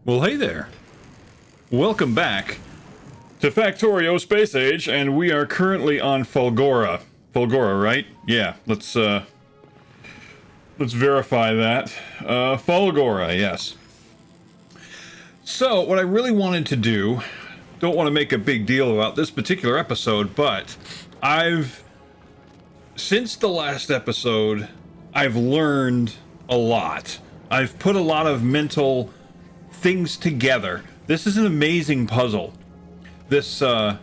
Well, hey there. Welcome back to Factorio Space Age, and we are currently on Fulgora. Fulgora, right? Yeah, let's verify that. Fulgora, yes. So, what I really wanted to do, don't want to make a big deal about this particular episode, but since the last episode, I've learned a lot. I've put a lot of mental things together. This is an amazing puzzle. This Fulgora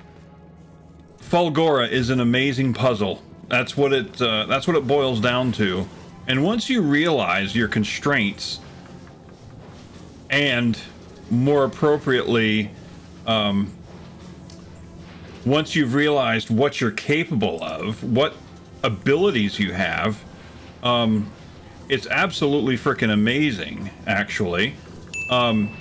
is an amazing puzzle. That's what it boils down to. And once you realize your constraints, and more appropriately, once you've realized what you're capable of, what abilities you have, it's absolutely freaking amazing, actually. Man,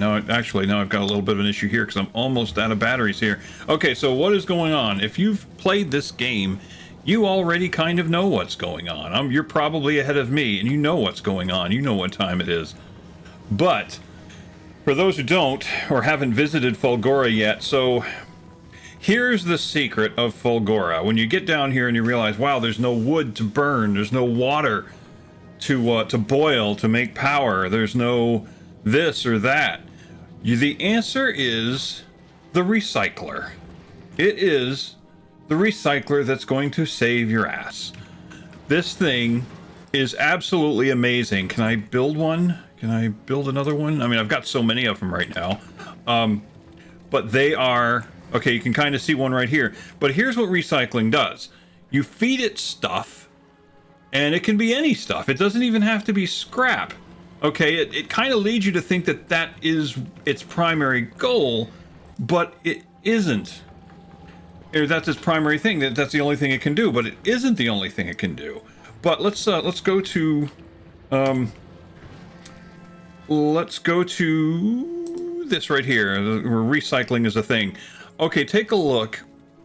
now I've got a little bit of an issue here because I'm almost out of batteries here. Okay, so what is going on? If you've played this game, you already kind of know what's going on. You're probably ahead of me, and you know what's going on. You know what time it is. But for those who don't or haven't visited Fulgora yet, so here's the secret of Fulgora. When you get down here and you realize, wow, there's no wood to burn, there's no water to boil, to make power, there's no this or that. The answer is the recycler. It is the recycler that's going to save your ass. This thing is absolutely amazing. Can I build one? Can I build another one? I mean, I've got so many of them right now. But they are... Okay, you can kind of see one right here. But here's what recycling does. You feed it stuff, and it can be any stuff. It doesn't even have to be scrap. Okay, it kind of leads you to think that that is its primary goal, but it isn't. That's its primary thing. That's the only thing it can do, but it isn't the only thing it can do. But let's go to this right here, where recycling is a thing. Okay, take a look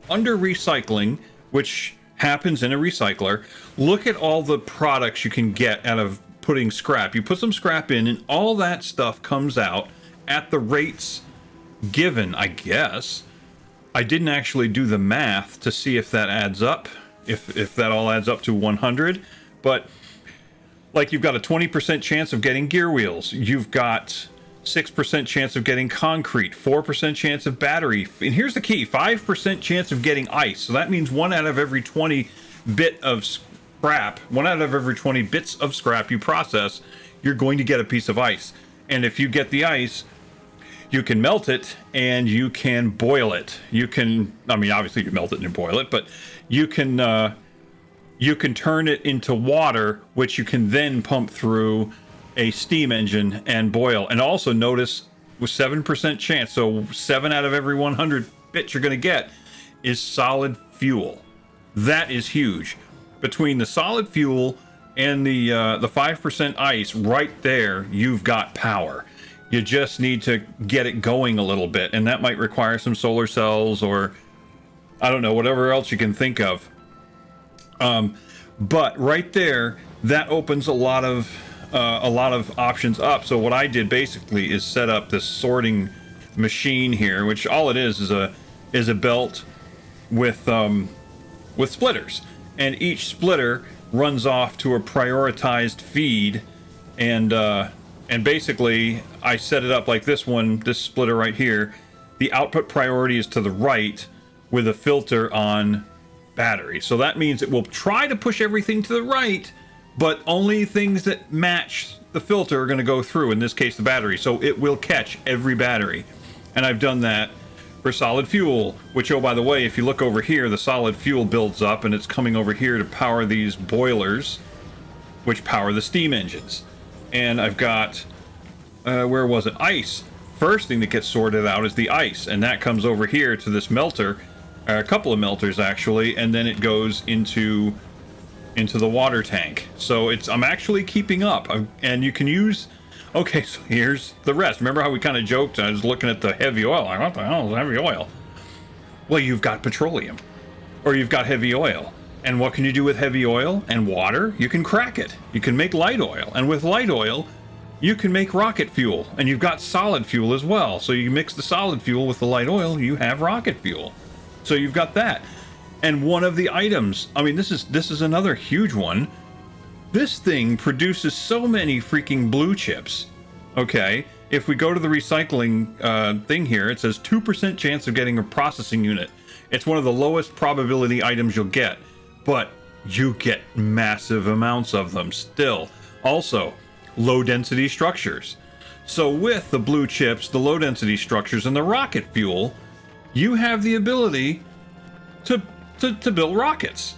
under recycling, which happens in a recycler. Look at all the products you can get out of putting scrap. You put some scrap in, and all that stuff comes out at the rates given, I guess. I didn't actually do the math to see if that adds up, if that all adds up to 100, but like you've got a 20% chance of getting gear wheels. You've got 6% chance of getting concrete, 4% chance of battery, and here's the key, 5% chance of getting ice. So that means 1 out of every 20 bit of scrap, 1 out of every 20 bits of scrap you process, you're going to get a piece of ice. And if you get the ice, you can melt it and you can boil it. You can, I mean, obviously you can melt it and boil it, but you can turn it into water, which you can then pump through a steam engine and boil. And also notice with 7% chance, so 7 out of every 100 bits you're going to get is solid fuel. That is huge. Between the solid fuel and the 5% ice, right there, you've got power. You just need to get it going a little bit, and that might require some solar cells or, I don't know, whatever else you can think of. But right there, that opens a lot of options up. So what I did basically is set up this sorting machine here, which all it is a belt with splitters, and each splitter runs off to a prioritized feed, and basically I set it up like this splitter right here. The output priority is to the right with a filter on battery. So that means it will try to push everything to the right, but only things that match the filter are going to go through, in this case the battery. So it will catch every battery. And I've done that for solid fuel, which, oh, by the way, if you look over here, the solid fuel builds up and it's coming over here to power these boilers, which power the steam engines. And I've got, where was it? Ice. First thing that gets sorted out is the ice, and that comes over here to this melter, a couple of melters actually, and then it goes into the water tank. So I'm actually keeping up. And you can use, okay, so here's the rest. Remember how we kind of joked? I was looking at the heavy oil. Like, what the hell is heavy oil? Well, you've got petroleum, or you've got heavy oil. And what can you do with heavy oil and water? You can crack it. You can make light oil. And with light oil, you can make rocket fuel. And you've got solid fuel as well. So you mix the solid fuel with the light oil, you have rocket fuel. So you've got that. And one of the items, I mean, this is another huge one. This thing produces so many freaking blue chips. Okay, if we go to the recycling thing here, it says 2% chance of getting a processing unit. It's one of the lowest probability items you'll get, but you get massive amounts of them still. Also, low density structures. So with the blue chips, the low density structures, and the rocket fuel, you have the ability to build rockets.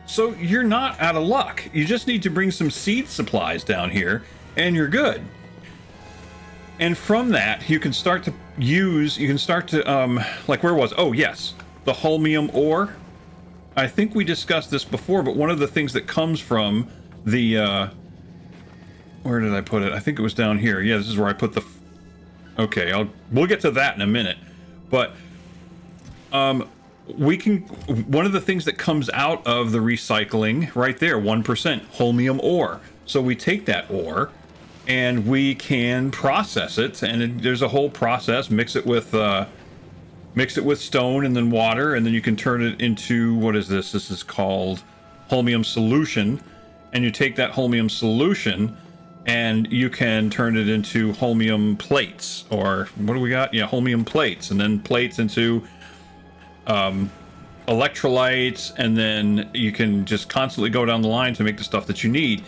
So you're not out of luck. You just need to bring some seed supplies down here and you're good. And from that, you can start to like, where was, oh yes, the holmium ore. I think we discussed this before, but one of the things that comes from the, where did I put it? I think it was down here. Yeah, this is where I put the, okay, we'll get to that in a minute. But, one of the things that comes out of the recycling right there, 1% holmium ore. So we take that ore and we can process it, and there's a whole process. Mix it with stone and then water, and then you can turn it into, what is this? This is called holmium solution. And you take that holmium solution and you can turn it into holmium plates, or what do we got? Yeah, holmium plates, and then plates into electrolytes, and then you can just constantly go down the line to make the stuff that you need.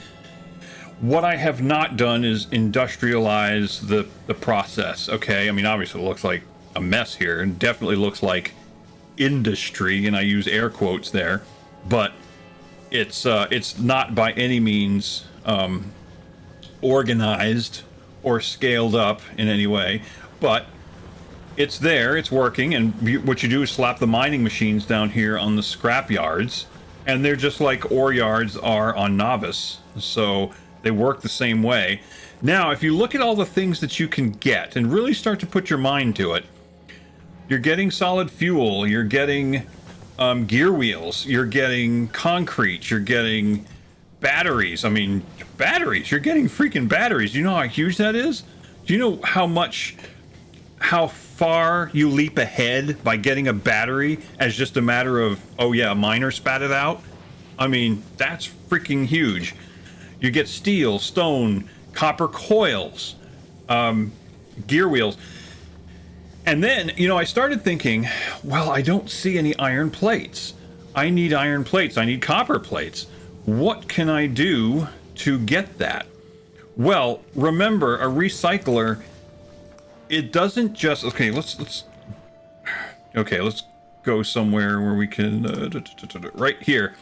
What I have not done is industrialize the process. Okay, I mean, obviously it looks like a mess here, and definitely looks like industry, and I use air quotes there, but it's not by any means organized or scaled up in any way, but it's there, it's working, and what you do is slap the mining machines down here on the scrap yards, and they're just like ore yards are on Novice, so they work the same way. Now, if you look at all the things that you can get and really start to put your mind to it, you're getting solid fuel, you're getting gear wheels, you're getting concrete, you're getting batteries. I mean, batteries, you're getting freaking batteries. Do you know how huge that is? Do you know how far you leap ahead by getting a battery as just a matter of, oh yeah, a miner spat it out? I mean, that's freaking huge. You get steel, stone, copper coils, gear wheels. And then, you know, I started thinking, well, I don't see any iron plates. I need iron plates. I need copper plates. What can I do to get that? Well, remember, a recycler, it doesn't just, okay, let's go somewhere where we can, right here.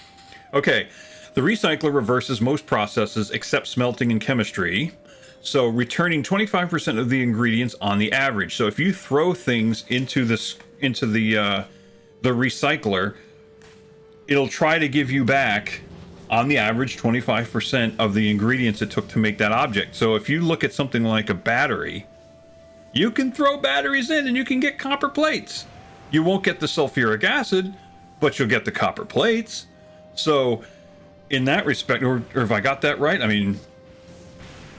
Okay, the recycler reverses most processes except smelting and chemistry, so returning 25% of the ingredients on the average. So if you throw things into the recycler, it'll try to give you back, on the average, 25% of the ingredients it took to make that object. So if you look at something like a battery, you can throw batteries in and you can get copper plates. You won't get the sulfuric acid, but you'll get the copper plates. So in that respect, or if I got that right, I mean,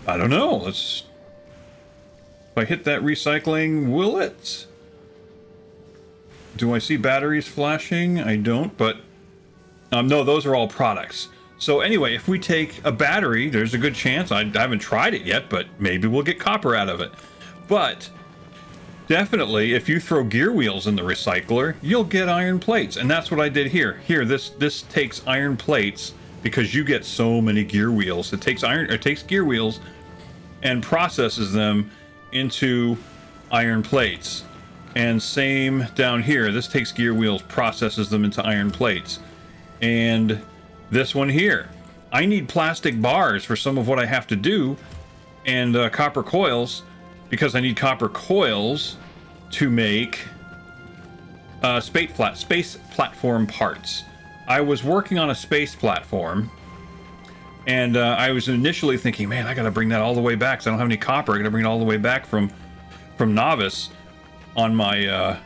I don't know. If I hit that recycling, will it? Do I see batteries flashing? I don't, but no, those are all products. So anyway, if we take a battery, there's a good chance, I haven't tried it yet, but maybe we'll get copper out of it. But definitely, if you throw gear wheels in the recycler, you'll get iron plates. And that's what I did here. Here, this takes iron plates because you get so many gear wheels. It takes gear wheels and processes them into iron plates. And same down here. This takes gear wheels, processes them into iron plates. And this one here, I need plastic bars for some of what I have to do, and copper coils, because I need copper coils to make space platform parts. I was working on a space platform, and I was initially thinking, man, I gotta bring that all the way back, because I don't have any copper. I gotta bring it all the way back from Novice on my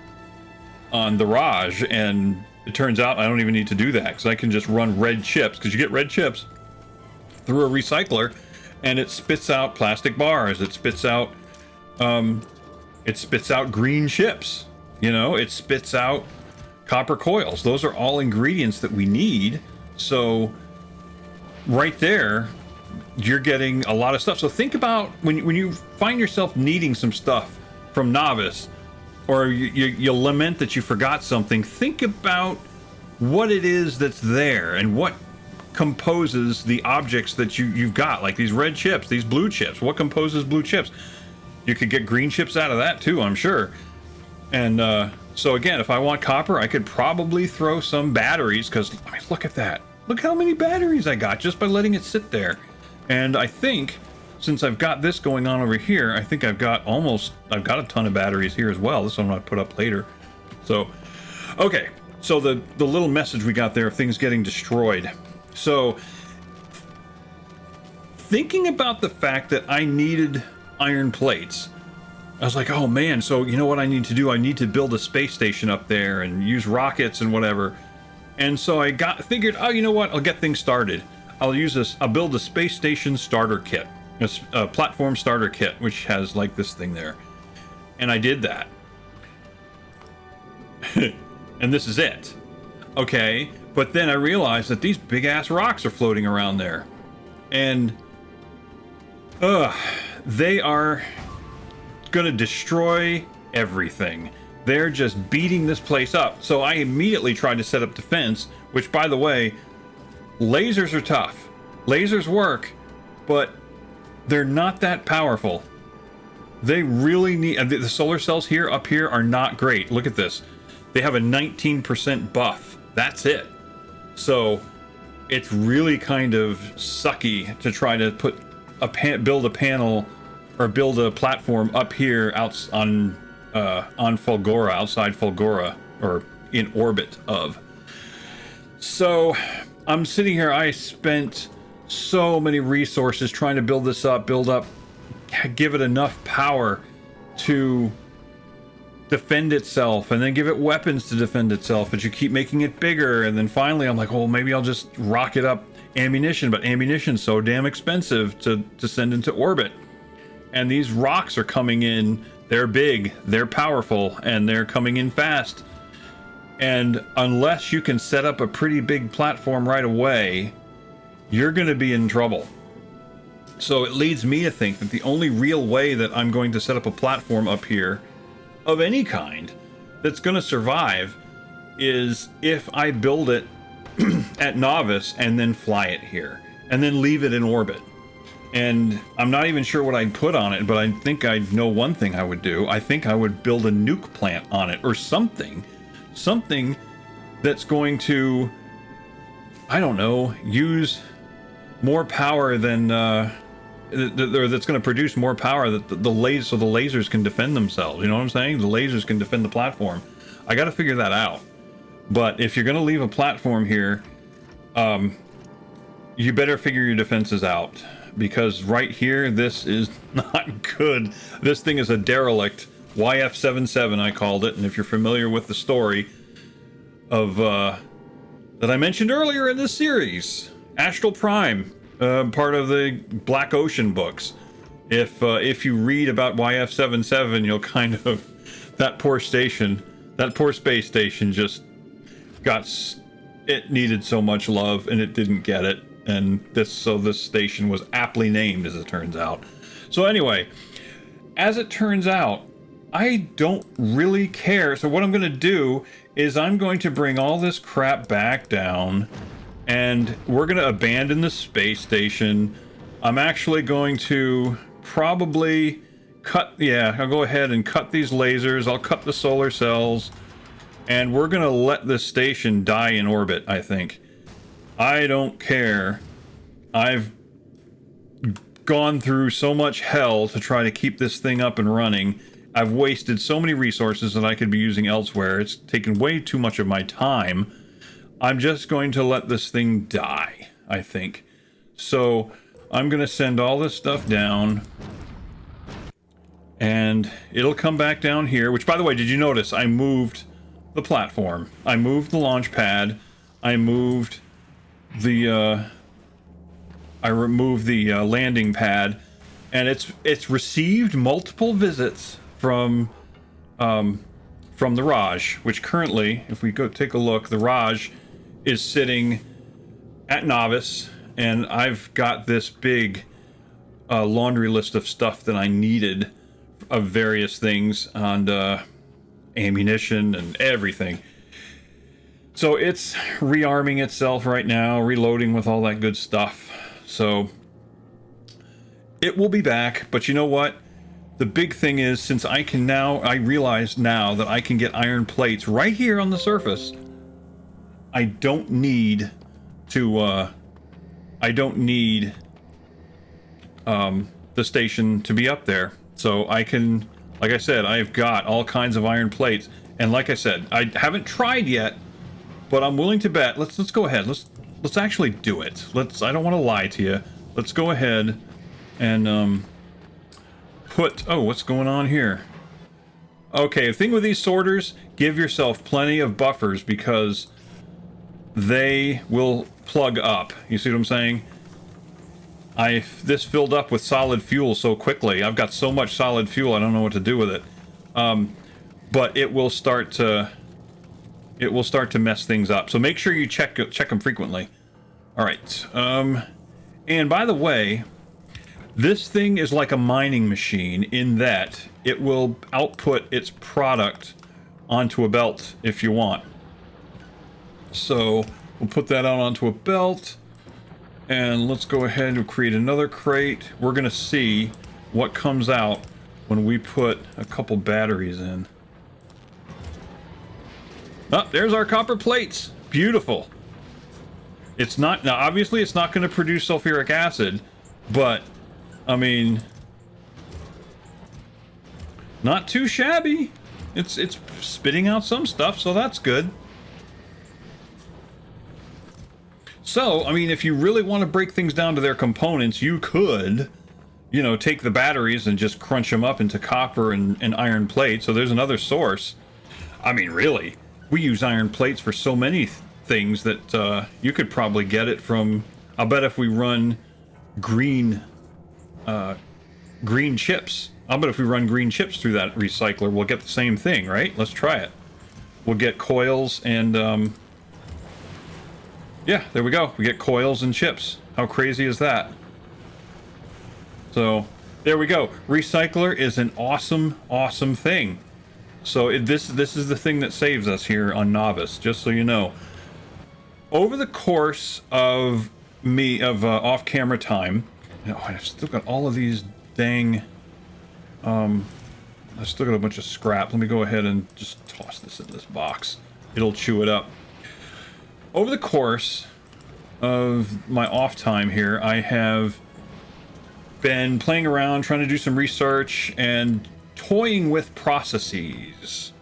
on the Raj, and it turns out I don't even need to do that, because I can just run red chips, because you get red chips through a recycler, and it spits out plastic bars. It spits out green chips. You know, it spits out copper coils. Those are all ingredients that we need. So right there, you're getting a lot of stuff. So think about when you find yourself needing some stuff from Novice, or you lament that you forgot something. Think about what it is that's there and what composes the objects that you've got, like these red chips, these blue chips. What composes blue chips? You could get green chips out of that too, I'm sure. And so again, if I want copper, I could probably throw some batteries, because I mean, look at that. Look how many batteries I got just by letting it sit there. And I think, since I've got this going on over here, I think I've got a ton of batteries here as well. This one I'm going to put up later. So, okay. So the little message we got there of things getting destroyed. So, thinking about the fact that I needed iron plates, I was like, oh man, so you know what I need to do? I need to build a space station up there and use rockets and whatever. And so I figured, oh, you know what? I'll get things started. I'll build a space station starter kit, a platform starter kit, which has like this thing there. And I did that. And this is it. Okay. But then I realized that these big ass rocks are floating around there. And they are gonna destroy everything. They're just beating this place up. So I immediately tried to set up defense, which, by the way, lasers are tough. Lasers work, but they're not that powerful. They really need... The solar cells here, up here, are not great. Look at this. They have a 19% buff. That's it. So it's really kind of sucky to try to build a panel or build a platform up here on Fulgora, outside Fulgora, or in orbit of. So I'm sitting here. I spent so many resources trying to build this up, give it enough power to defend itself, and then give it weapons to defend itself, but you keep making it bigger. And then finally I'm like, oh, maybe I'll just rocket up ammunition, but ammunition's so damn expensive to send into orbit. And these rocks are coming in. They're big, they're powerful, and they're coming in fast. And unless you can set up a pretty big platform right away, you're going to be in trouble. So it leads me to think that the only real way that I'm going to set up a platform up here of any kind that's going to survive is if I build it at Novice and then fly it here and then leave it in orbit. And I'm not even sure what I'd put on it, but I think I know one thing I would do. I think I would build a nuke plant on it, or something that's going to, I don't know, use more power than, or that's going to produce more power that so the lasers can defend themselves. You know what I'm saying? The lasers can defend the platform. I got to figure that out. But if you're going to leave a platform here, you better figure your defenses out. Because right here, this is not good. This thing is a derelict. YF-77, I called it. And if you're familiar with the story of that I mentioned earlier in this series, Astral Prime, part of the Black Ocean books. If you read about YF-77, you'll kind of... That poor space station just it needed so much love, and it didn't get it. And this station was aptly named, as it turns out. So anyway, as it turns out, I don't really care. So what I'm going to do is I'm going to bring all this crap back down, and we're going to abandon the space station. I'm actually going to probably I'll go ahead and cut these lasers. I'll cut the solar cells, and we're going to let this station die in orbit, I think. I don't care. I've gone through so much hell to try to keep this thing up and running. I've wasted so many resources that I could be using elsewhere. It's taken way too much of my time. I'm just going to let this thing die, I think. So I'm going to send all this stuff down, and it'll come back down here, which, by the way, did you notice I moved the platform. I moved the launch pad. I moved the I removed the landing pad, and it's received multiple visits from the Raj, which currently, if we go take a look, the Raj is sitting at novice, and I've got this big laundry list of stuff that I needed of various things, and ammunition and everything. So it's rearming itself right now, reloading with all that good stuff. So it will be back, but you know what? The big thing is, since I realize now that I can get iron plates right here on the surface, I don't need to, the station to be up there. So I can, like I said, I've got all kinds of iron plates. And like I said, I haven't tried yet, but I'm willing to bet. Let's go ahead. Let's actually do it. I don't want to lie to you. Let's go ahead and, oh, what's going on here? Okay, the thing with these sorters, give yourself plenty of buffers because they will plug up. You see what I'm saying? This filled up with solid fuel so quickly. I've got so much solid fuel, I don't know what to do with it. But it will start to mess things up. So make sure you check them frequently. All right. And by the way, this thing is like a mining machine in that it will output its product onto a belt if you want. So we'll put that out onto a belt, and let's go ahead and create another crate. We're gonna see what comes out when we put a couple batteries in. Oh, there's our copper plates. Beautiful. It's not, now obviously it's not going to produce sulfuric acid, but I mean, not too shabby. It's spitting out some stuff, so that's good. So, I mean, if you really want to break things down to their components, you could, you know, take the batteries and just crunch them up into copper and iron plate. So there's another source. I mean, really, we use iron plates for so many things that you could probably get it from. I'll bet if we run green chips, I'll bet if we run green chips through that recycler, we'll get the same thing, right? Let's try it. We'll get coils and yeah, there we go. We get coils and chips. How crazy is that? So there we go. Recycler is an awesome thing. So this is the thing that saves us here on Novice, just so you know. Over the course of off-camera time, you know, I've still got all of these dang. I've still got a bunch of scrap. Let me go ahead and just toss this in this box. It'll chew it up. Over the course of my off time here, I have been playing around, trying to do some research and toying with processes,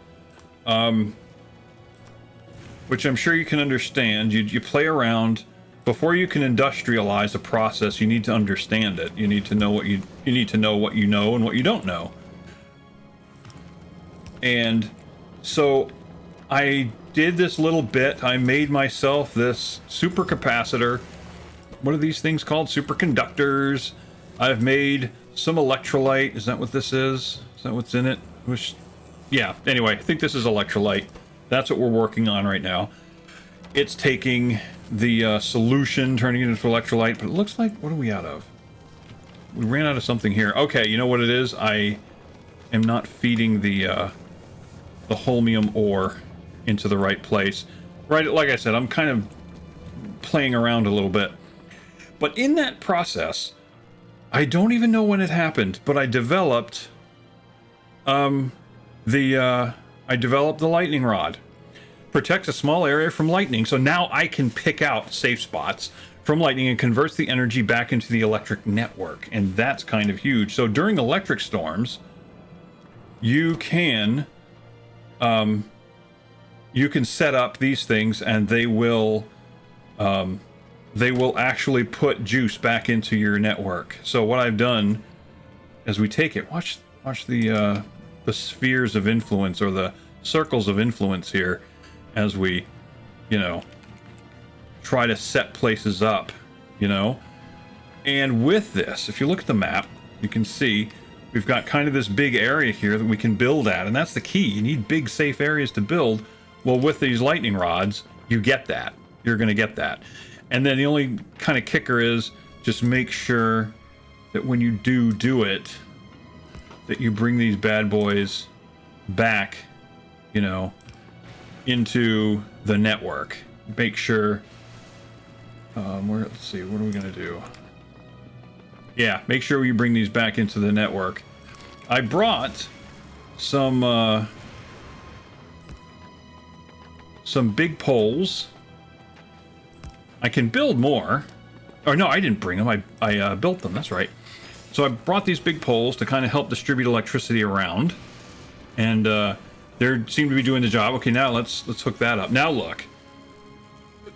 which I'm sure you can understand. You play around. Before you can industrialize a process, you need to understand it. You need to know what you need to know what you know and what you don't know. And so I did this little bit. I made myself this supercapacitor. What are these things called? Superconductors. I've made some electrolyte. Is that what this is? Is that what's in it? Yeah, anyway, I think this is electrolyte. That's what we're working on right now. It's taking the solution, turning it into electrolyte, but it looks like, what are we out of? We ran out of something here. Okay, you know what it is? I am not feeding the holmium ore into the right place. Right, like I said, I'm kind of playing around a little bit. But in that process, I don't even know when it happened, but I developed the lightning rod. Protects a small area from lightning, so now I can pick out safe spots from lightning and converts the energy back into the electric network, and that's kind of huge. So during electric storms, you can set up these things, and they will actually put juice back into your network. So what I've done as we take it, watch the spheres of influence, or the circles of influence here as we, you know, try to set places up, you know. And with this, if you look at the map, you can see we've got kind of this big area here that we can build at, and that's the key. You need big, safe areas to build. Well, with these lightning rods, you get that. You're going to get that. And then the only kind of kicker is just make sure that when you do it, that you bring these bad boys back, you know, into the network. Make sure, let's see, what are we going to do? Yeah, make sure you bring these back into the network. I brought some big poles. I can build more. Or no, I didn't bring them. I built them. That's right. So I brought these big poles to kind of help distribute electricity around, and they seem to be doing the job. Okay, now let's hook that up. Now look,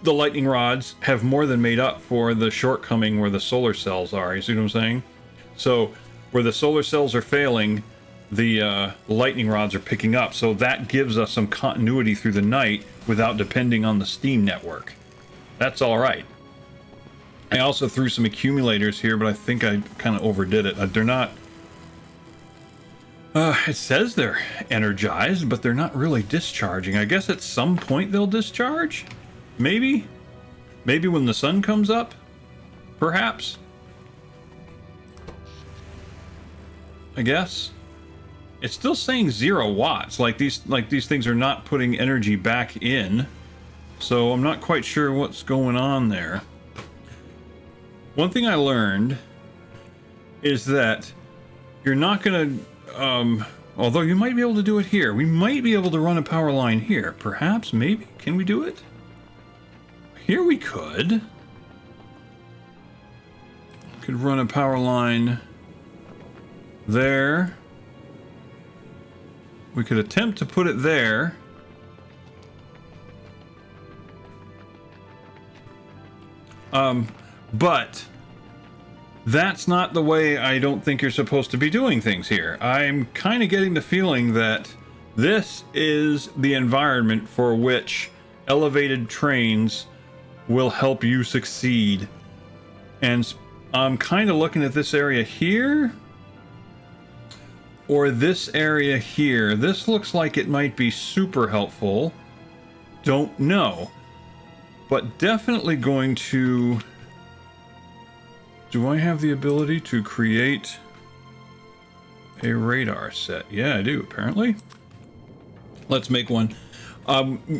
the lightning rods have more than made up for the shortcoming where the solar cells are. You see what I'm saying? So where the solar cells are failing, the lightning rods are picking up. So that gives us some continuity through the night without depending on the steam network. That's all right. I also threw some accumulators here, but I think I kind of overdid it. They're not... it says they're energized, but they're not really discharging. I guess at some point they'll discharge? Maybe? Maybe when the sun comes up? Perhaps? I guess? It's still saying 0 watts. Like these things are not putting energy back in. So I'm not quite sure what's going on there. One thing I learned is that you're not going to, although you might be able to do it here. We might be able to run a power line here. Perhaps, maybe. Can we do it? Here we could. Could run a power line there. We could attempt to put it there. But that's not the way I don't think you're supposed to be doing things here. I'm kind of getting the feeling that this is the environment for which elevated trains will help you succeed. And I'm kind of looking at this area here or this area here. This looks like it might be super helpful. Don't know. But definitely going to... Do I have the ability to create a radar set? Yeah, I do, apparently. Let's make one.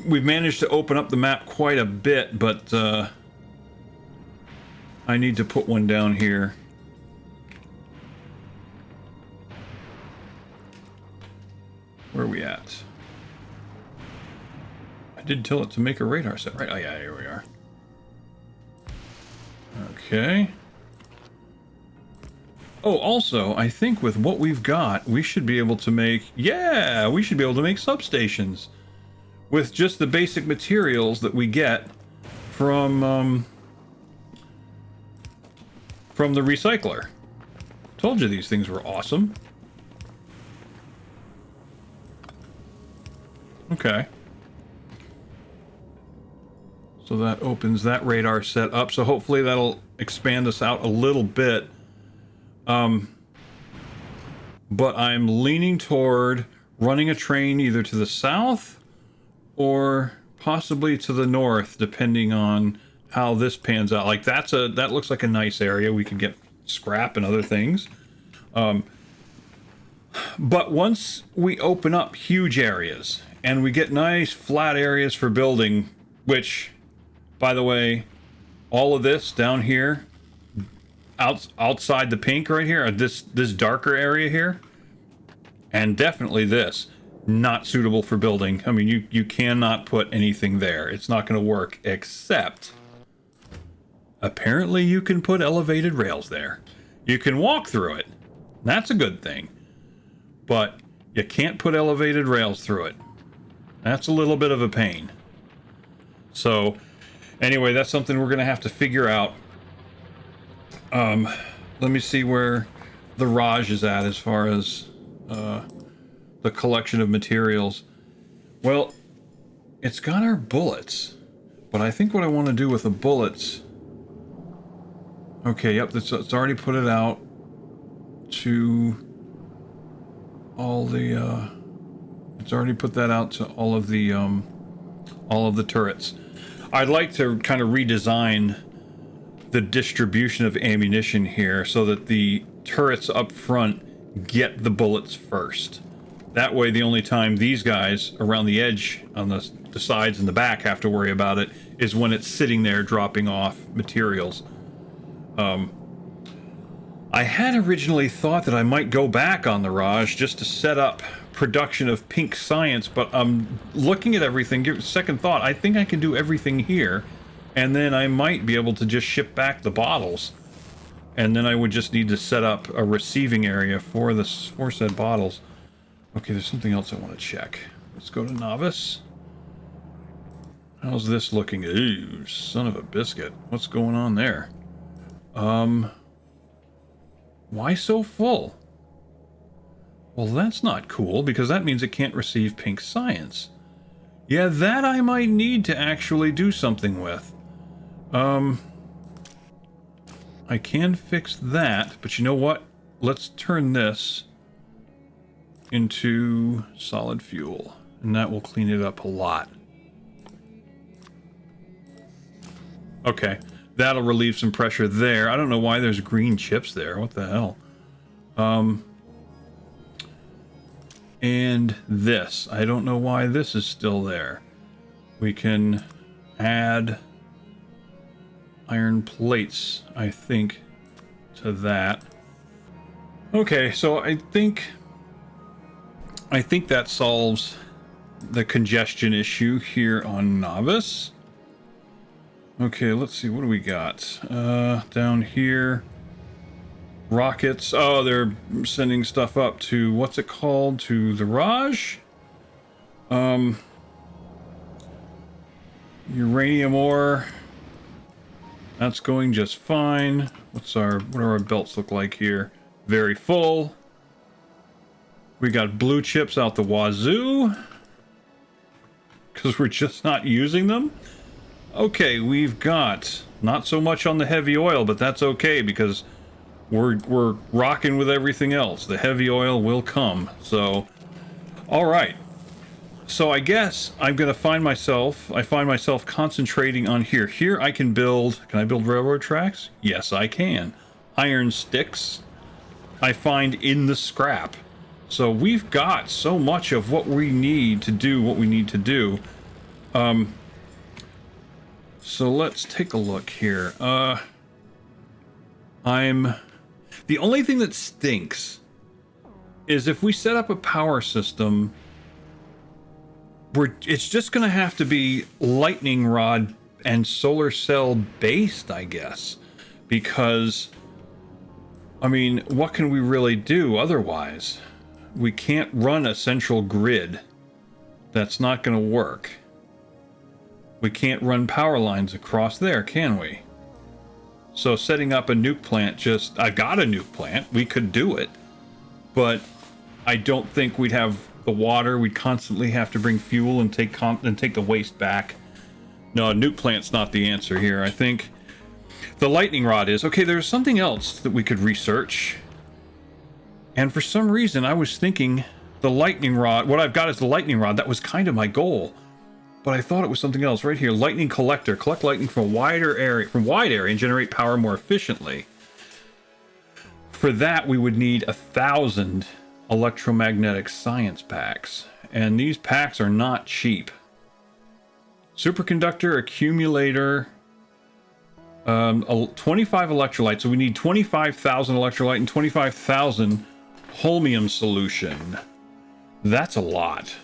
We've managed to open up the map quite a bit, but I need to put one down here. Where are we at? I did tell it to make a radar set, right? Oh yeah, here we are. Okay. Oh, also, I think with what we've got, we should be able to make... Yeah, we should be able to make substations with just the basic materials that we get from the recycler. Told you these things were awesome. Okay. So that opens that radar set up. So hopefully that'll expand us out a little bit. But I'm leaning toward running a train either to the south or possibly to the north, depending on how this pans out. Like that looks like a nice area. We could get scrap and other things. But once we open up huge areas and we get nice flat areas for building, which, by the way, all of this down here, outside the pink right here, this darker area here, and definitely this, not suitable for building. I mean, you cannot put anything there. It's not going to work, except apparently you can put elevated rails there. You can walk through it. That's a good thing. But you can't put elevated rails through it. That's a little bit of a pain. So anyway, that's something we're going to have to figure out. Let me see where the Raj is at as far as the collection of materials. Well, it's got our bullets, but I think what I want to do with the bullets... Okay, yep, it's already put it out to all the, it's already put that out to all of the turrets. I'd like to kind of redesign the distribution of ammunition here so that the turrets up front get the bullets first. That way, the only time these guys around the edge on the sides and the back have to worry about it is when it's sitting there dropping off materials. I had originally thought that I might go back on the Raj just to set up production of pink science, but I'm looking at everything, give it a second thought. I think I can do everything here, and then I might be able to just ship back the bottles. And then I would just need to set up a receiving area for this, for said bottles. Okay, there's something else I want to check. Let's go to Novice. How's this looking? Ooh, son of a biscuit. What's going on there? Why so full? Well, that's not cool, because that means it can't receive pink science. Yeah, that I might need to actually do something with. I can fix that, but you know what? Let's turn this into solid fuel, and that will clean it up a lot. Okay, that'll relieve some pressure there. I don't know why there's green chips there. What the hell? And this. I don't know why this is still there. We can add iron plates, I think, to that. Okay, so I think that solves the congestion issue here on Novice. Okay, let's see, what do we got? Down here, rockets. Oh, they're sending stuff up to, what's it called? To the Raj? Uranium ore. That's going just fine. What do our belts look like here? Very full. We got blue chips out the wazoo, because we're just not using them. Okay, we've got not so much on the heavy oil, but that's okay because we're rocking with everything else. The heavy oil will come. So, all right. So I guess I'm gonna find myself concentrating on here. Here I can build. Can I build railroad tracks? Yes, I can. Iron sticks. I find in the scrap. So we've got so much of what we need to do what we need to do. So let's take a look here. The only thing that stinks is if we set up a power system, it's just gonna have to be lightning rod and solar cell based, I guess, because I mean, what can we really do otherwise? We can't run a central grid. That's not going to work. We can't run power lines across there, can we? So setting up a nuke plant I've got a nuke plant. We could do it. But I don't think we'd have the water. We'd constantly have to bring fuel and take the waste back. No, a nuke plant's not the answer here. I think the lightning rod is. Okay, there's something else that we could research. And for some reason, I was thinking the lightning rod, what I've got is the lightning rod. That was kind of my goal. But I thought it was something else right here. Lightning collector. Collect lightning from a wide area and generate power more efficiently. For that, we would need 1,000 electromagnetic science packs. And these packs are not cheap. Superconductor, accumulator, 25 electrolyte. So we need 25,000 electrolyte and 25,000 holmium solution. That's a lot.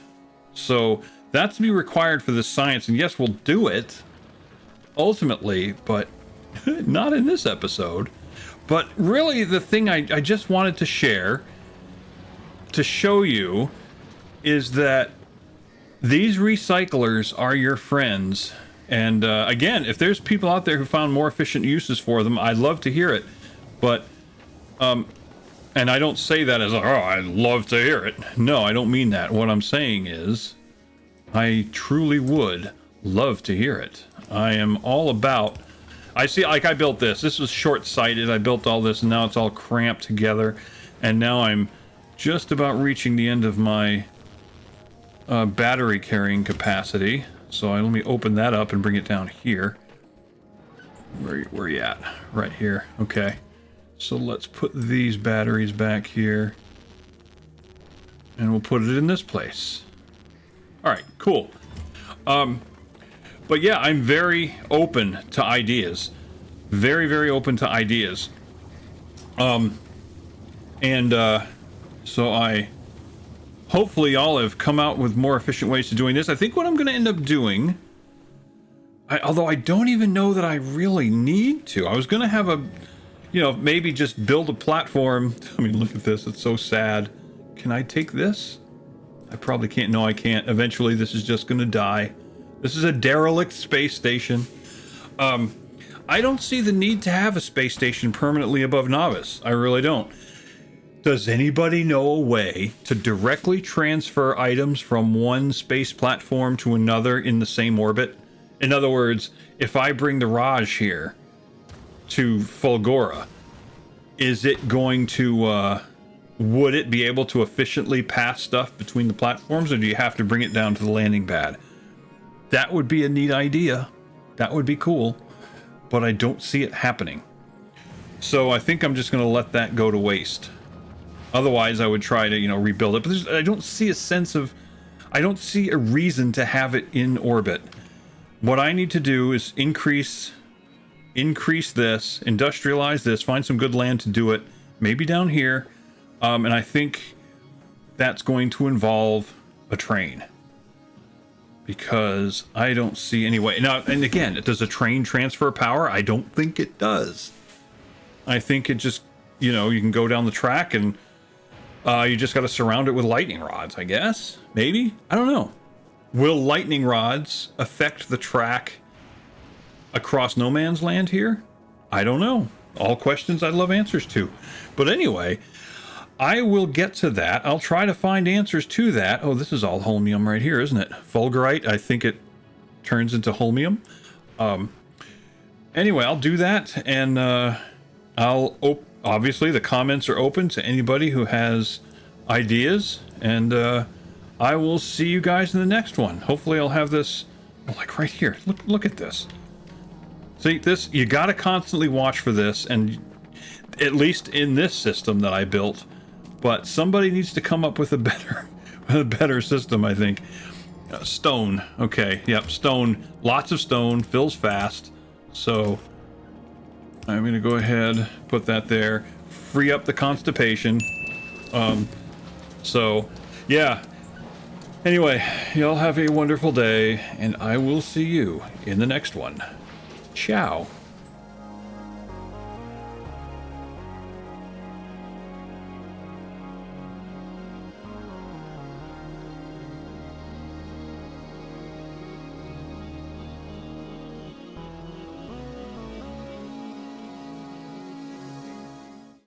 So that's to be required for this science. And yes, we'll do it ultimately, but not in this episode. But really the thing I just wanted to share to show you is that these recyclers are your friends. And again, if there's people out there who found more efficient uses for them, I'd love to hear it. But and I don't say that as, oh, I'd love to hear it. No, I don't mean that. What I'm saying is I truly would love to hear it. I am all about... I see, like, I built this. This was short-sighted. I built all this, and now it's all cramped together. And now I'm just about reaching the end of my battery carrying capacity. So let me open that up and bring it down here. Where are you at? Right here. Okay. So let's put these batteries back here. And we'll put it in this place. Alright, cool. But yeah, I'm very open to ideas. Very, very open to ideas. So I... Hopefully y'all have come out with more efficient ways to doing this. I think what I'm going to end up doing... although I don't even know that I really need to. I was going to have a... You know, maybe just build a platform. I mean, look at this. It's so sad. Can I take this? I probably can't. No, I can't. Eventually, this is just going to die. This is a derelict space station. I don't see the need to have a space station permanently above Novice. I really don't. Does anybody know a way to directly transfer items from one space platform to another in the same orbit? In other words, if I bring the Raj here to Fulgora, is it going to, would it be able to efficiently pass stuff between the platforms, or do you have to bring it down to the landing pad? That would be a neat idea. That would be cool, but I don't see it happening. So I think I'm just going to let that go to waste. Otherwise, I would try to, you know, rebuild it. But I don't see a sense of... I don't see a reason to have it in orbit. What I need to do is increase this, industrialize this, find some good land to do it, maybe down here. And I think that's going to involve a train. Because I don't see any way. Now, and again, does a train transfer power? I don't think it does. I think it just, you know, you can go down the track and you just got to surround it with lightning rods, I guess. Maybe? I don't know. Will lightning rods affect the track across no man's land here? I don't know. All questions I'd love answers to. But anyway, I will get to that. I'll try to find answers to that. Oh, this is all holmium right here, isn't it? Fulgorite, I think it turns into holmium. Anyway, I'll do that, and obviously the comments are open to anybody who has ideas, and I will see you guys in the next one. Hopefully I'll have this, like right here. Look at this. See, this, you got to constantly watch for this, and at least in this system that I built. But somebody needs to come up with a better system, I think. Stone. Okay, yep, stone. Lots of stone. Fills fast. So I'm going to go ahead, put that there. Free up the constipation. So, yeah. Anyway, y'all have a wonderful day, and I will see you in the next one. Ciao.